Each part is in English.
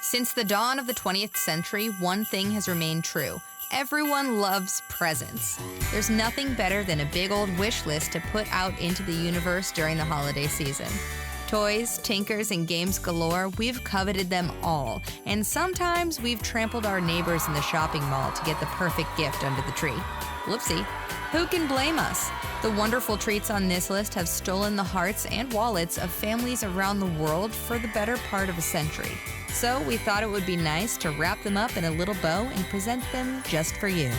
Since the dawn of the 20th century, one thing has remained true. Everyone loves presents. There's nothing better than a big old wish list to put out into the universe during the holiday season. Toys, tinkers, and games galore, we've coveted them all. And sometimes we've trampled our neighbors in the shopping mall to get the perfect gift under the tree. Whoopsie. Who can blame us? The wonderful treats on this list have stolen the hearts and wallets of families around the world for the better part of a century. So we thought it would be nice to wrap them up in a little bow and present them just for you.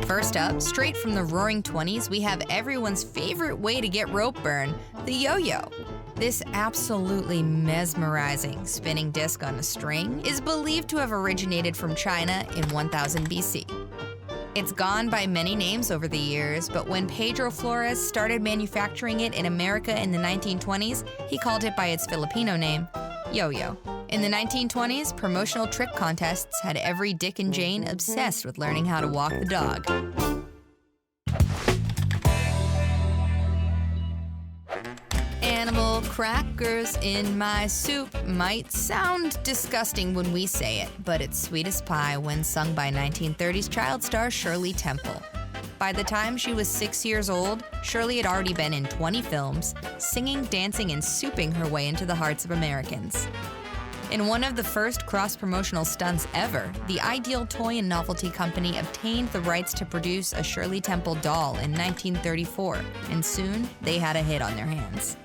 First up, straight from the roaring 20s, we have everyone's favorite way to get rope burn, the yo-yo. This absolutely mesmerizing spinning disc on a string is believed to have originated from China in 1000 BC. It's gone by many names over the years, but when Pedro Flores started manufacturing it in America in the 1920s, he called it by its Filipino name, yo-yo. In the 1920s, promotional trick contests had every Dick and Jane obsessed with learning how to walk the dog. Animal crackers in my soup might sound disgusting when we say it, but it's sweet as pie when sung by 1930s child star Shirley Temple. By the time she was 6 years old, Shirley had already been in 20 films, singing, dancing, and souping her way into the hearts of Americans. In one of the first cross-promotional stunts ever, the Ideal Toy and Novelty Company obtained the rights to produce a Shirley Temple doll in 1934, and soon they had a hit on their hands.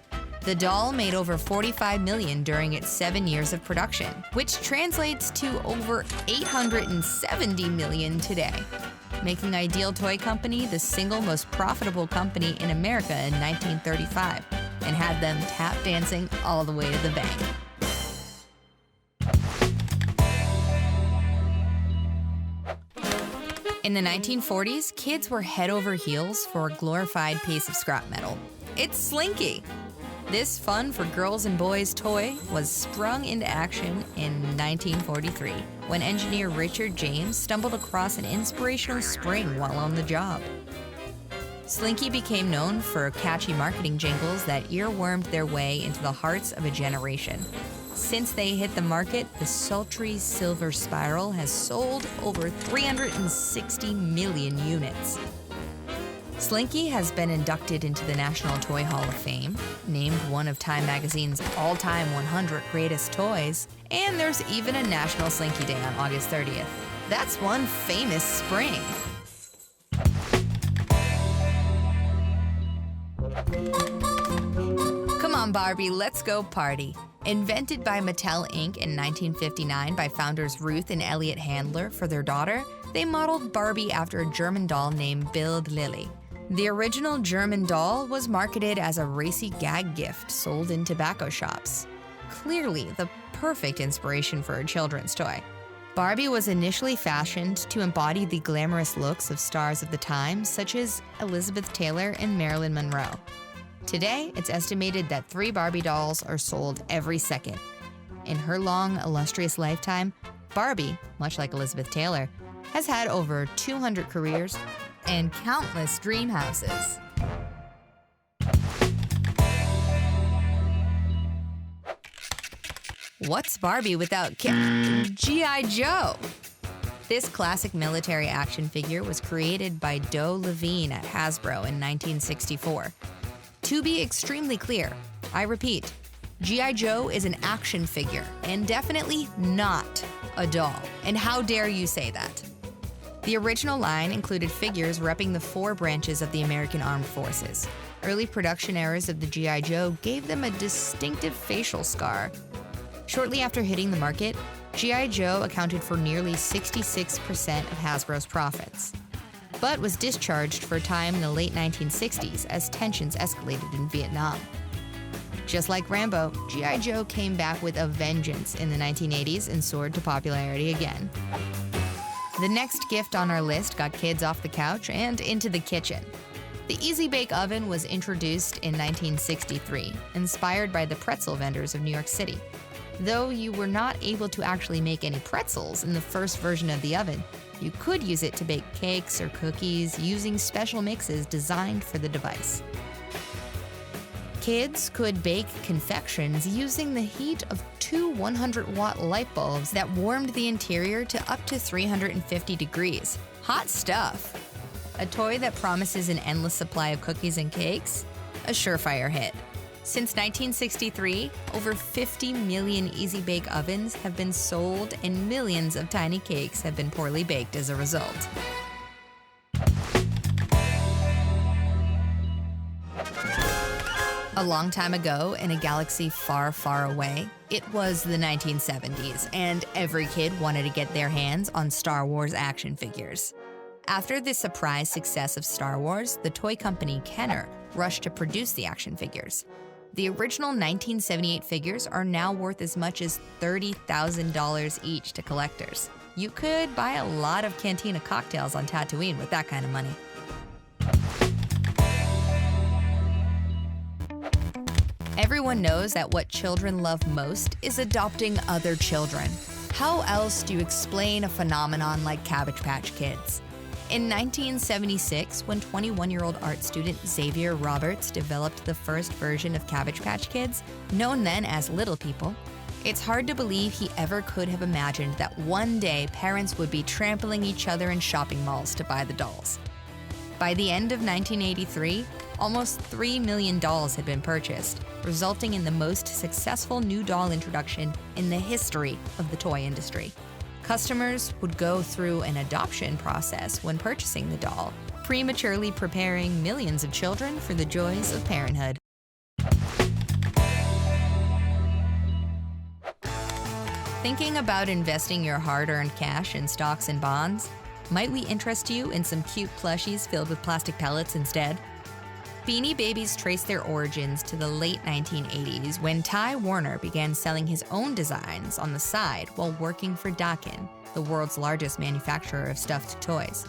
The doll made over $45 million during its 7 years of production, which translates to over $870 million today, making Ideal Toy Company the single most profitable company in America in 1935, and had them tap dancing all the way to the bank. In the 1940s, kids were head over heels for a glorified piece of scrap metal. It's Slinkey. This fun for girls and boys toy was sprung into action in 1943 when engineer Richard James stumbled across an inspirational spring while on the job. Slinkey became known for catchy marketing jingles that earwormed their way into the hearts of a generation. Since they hit the market, the sultry silver spiral has sold over 360 million units. Slinkey has been inducted into the National Toy Hall of Fame, named one of Time Magazine's all-time 100 greatest toys, and there's even a National Slinky Day on August 30th. That's one famous spring. Come on, Barbie, let's go party. Invented by Mattel Inc. in 1959 by founders Ruth and Elliot Handler for their daughter, they modeled Barbie after a German doll named Bild Lilly. The original German doll was marketed as a racy gag gift sold in tobacco shops. Clearly, the perfect inspiration for a children's toy. Barbie was initially fashioned to embody the glamorous looks of stars of the time, such as Elizabeth Taylor and Marilyn Monroe. Today, it's estimated that 3 Barbie dolls are sold every second. In her long, illustrious lifetime, Barbie, much like Elizabeth Taylor, has had over 200 careers and countless dream houses. What's Barbie without G.I. Joe? This classic military action figure was created by Doe Levine at Hasbro in 1964. To be extremely clear, I repeat, G.I. Joe is an action figure and definitely not a doll. And how dare you say that? The original line included figures repping the 4 branches of the American Armed Forces. Early production errors of the G.I. Joe gave them a distinctive facial scar. Shortly after hitting the market, G.I. Joe accounted for nearly 66% of Hasbro's profits, but was discharged for a time in the late 1960s as tensions escalated in Vietnam. Just like Rambo, G.I. Joe came back with a vengeance in the 1980s and soared to popularity again. The next gift on our list got kids off the couch and into the kitchen. The Easy Bake Oven was introduced in 1963, inspired by the pretzel vendors of New York City. Though you were not able to actually make any pretzels in the first version of the oven, you could use it to bake cakes or cookies using special mixes designed for the device. Kids could bake confections using the heat of two 100-watt light bulbs that warmed the interior to up to 350 degrees. Hot stuff! A toy that promises an endless supply of cookies and cakes? A surefire hit. Since 1963, over 50 million Easy Bake ovens have been sold and millions of tiny cakes have been poorly baked as a result. A long time ago, in a galaxy far, far away, it was the 1970s, and every kid wanted to get their hands on Star Wars action figures. After the surprise success of Star Wars, the toy company Kenner rushed to produce the action figures. The original 1978 figures are now worth as much as $30,000 each to collectors. You could buy a lot of Cantina cocktails on Tatooine with that kind of money. Everyone knows that what children love most is adopting other children. How else do you explain a phenomenon like Cabbage Patch Kids? In 1976, when 21-year-old art student Xavier Roberts developed the first version of Cabbage Patch Kids, known then as Little People, it's hard to believe he ever could have imagined that one day parents would be trampling each other in shopping malls to buy the dolls. By the end of 1983, almost $3 million had been purchased, resulting in the most successful new doll introduction in the history of the toy industry. Customers would go through an adoption process when purchasing the doll, prematurely preparing millions of children for the joys of parenthood. Thinking about investing your hard-earned cash in stocks and bonds? Might we interest you in some cute plushies filled with plastic pellets instead? Beanie Babies trace their origins to the late 1980s when Ty Warner began selling his own designs on the side while working for Dokken, the world's largest manufacturer of stuffed toys.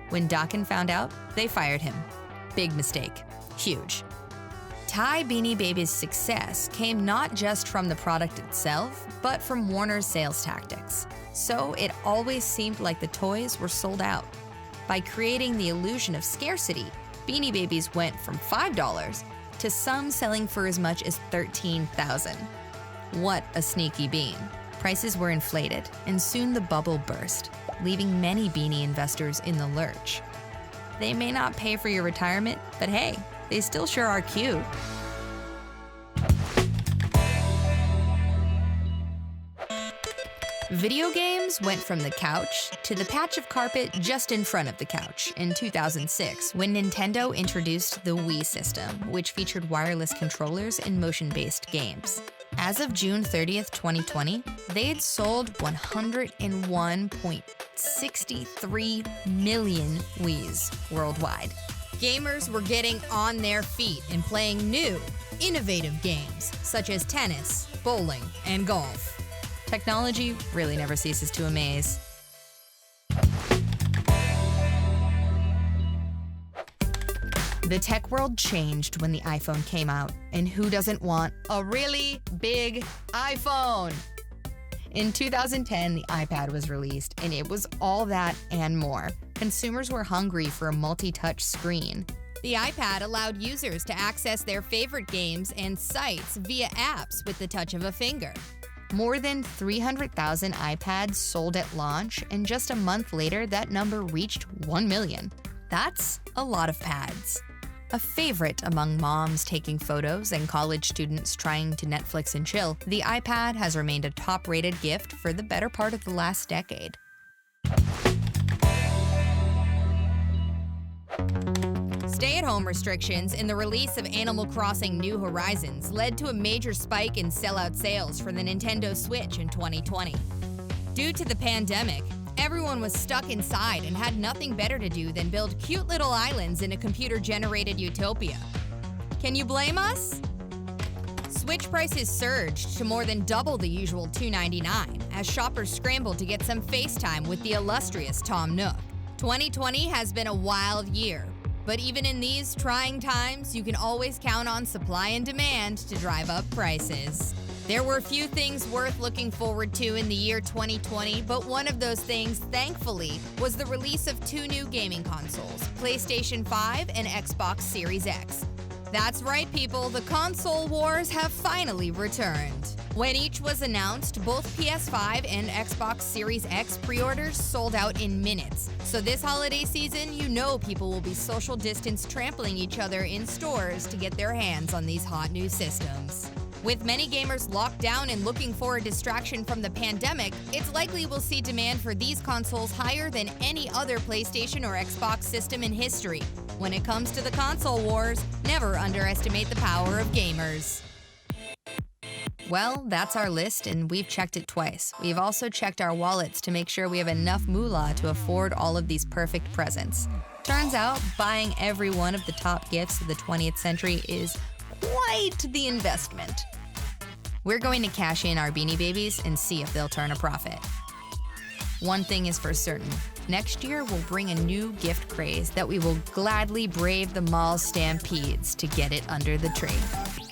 When Dokken found out, they fired him. Big mistake. Huge. Ty Beanie Babies' success came not just from the product itself, but from Warner's sales tactics. So it always seemed like the toys were sold out. By creating the illusion of scarcity, Beanie Babies went from $5 to some selling for as much as $13,000. What a sneaky bean. Prices were inflated, and soon the bubble burst, leaving many beanie investors in the lurch. They may not pay for your retirement, but hey, they still sure are cute. Video games went from the couch to the patch of carpet just in front of the couch in 2006 when Nintendo introduced the Wii system, which featured wireless controllers in motion-based games. As of June 30th, 2020, they had sold 101.63 million Wiis worldwide. Gamers were getting on their feet and playing new, innovative games such as tennis, bowling, and golf. Technology really never ceases to amaze. The tech world changed when the iPhone came out, and who doesn't want a really big iPhone? In 2010, the iPad was released, and it was all that and more. Consumers were hungry for a multi-touch screen. The iPad allowed users to access their favorite games and sites via apps with the touch of a finger. More than 300,000 iPads sold at launch, and just a month later, that number reached 1 million. That's a lot of pads. A favorite among moms taking photos and college students trying to Netflix and chill, the iPad has remained a top-rated gift for the better part of the last decade. Stay-at-home restrictions and the release of Animal Crossing New Horizons led to a major spike in sellout sales for the Nintendo Switch in 2020. Due to the pandemic, everyone was stuck inside and had nothing better to do than build cute little islands in a computer-generated utopia. Can you blame us? Switch prices surged to more than double the usual $299 as shoppers scrambled to get some FaceTime with the illustrious Tom Nook. 2020 has been a wild year. But even in these trying times, you can always count on supply and demand to drive up prices. There were few things worth looking forward to in the year 2020, but one of those things, thankfully, was the release of 2 new gaming consoles, PlayStation 5 and Xbox Series X. That's right, people, the console wars have finally returned. When each was announced, both PS5 and Xbox Series X pre-orders sold out in minutes. So this holiday season, you know people will be social distance trampling each other in stores to get their hands on these hot new systems. With many gamers locked down and looking for a distraction from the pandemic, it's likely we'll see demand for these consoles higher than any other PlayStation or Xbox system in history. When it comes to the console wars, never underestimate the power of gamers. Well, that's our list, and we've checked it twice. We've also checked our wallets to make sure we have enough moolah to afford all of these perfect presents. Turns out, buying every one of the top gifts of the 20th century is quite the investment. We're going to cash in our Beanie Babies and see if they'll turn a profit. One thing is for certain, next year we'll bring a new gift craze that we will gladly brave the mall stampedes to get it under the tree.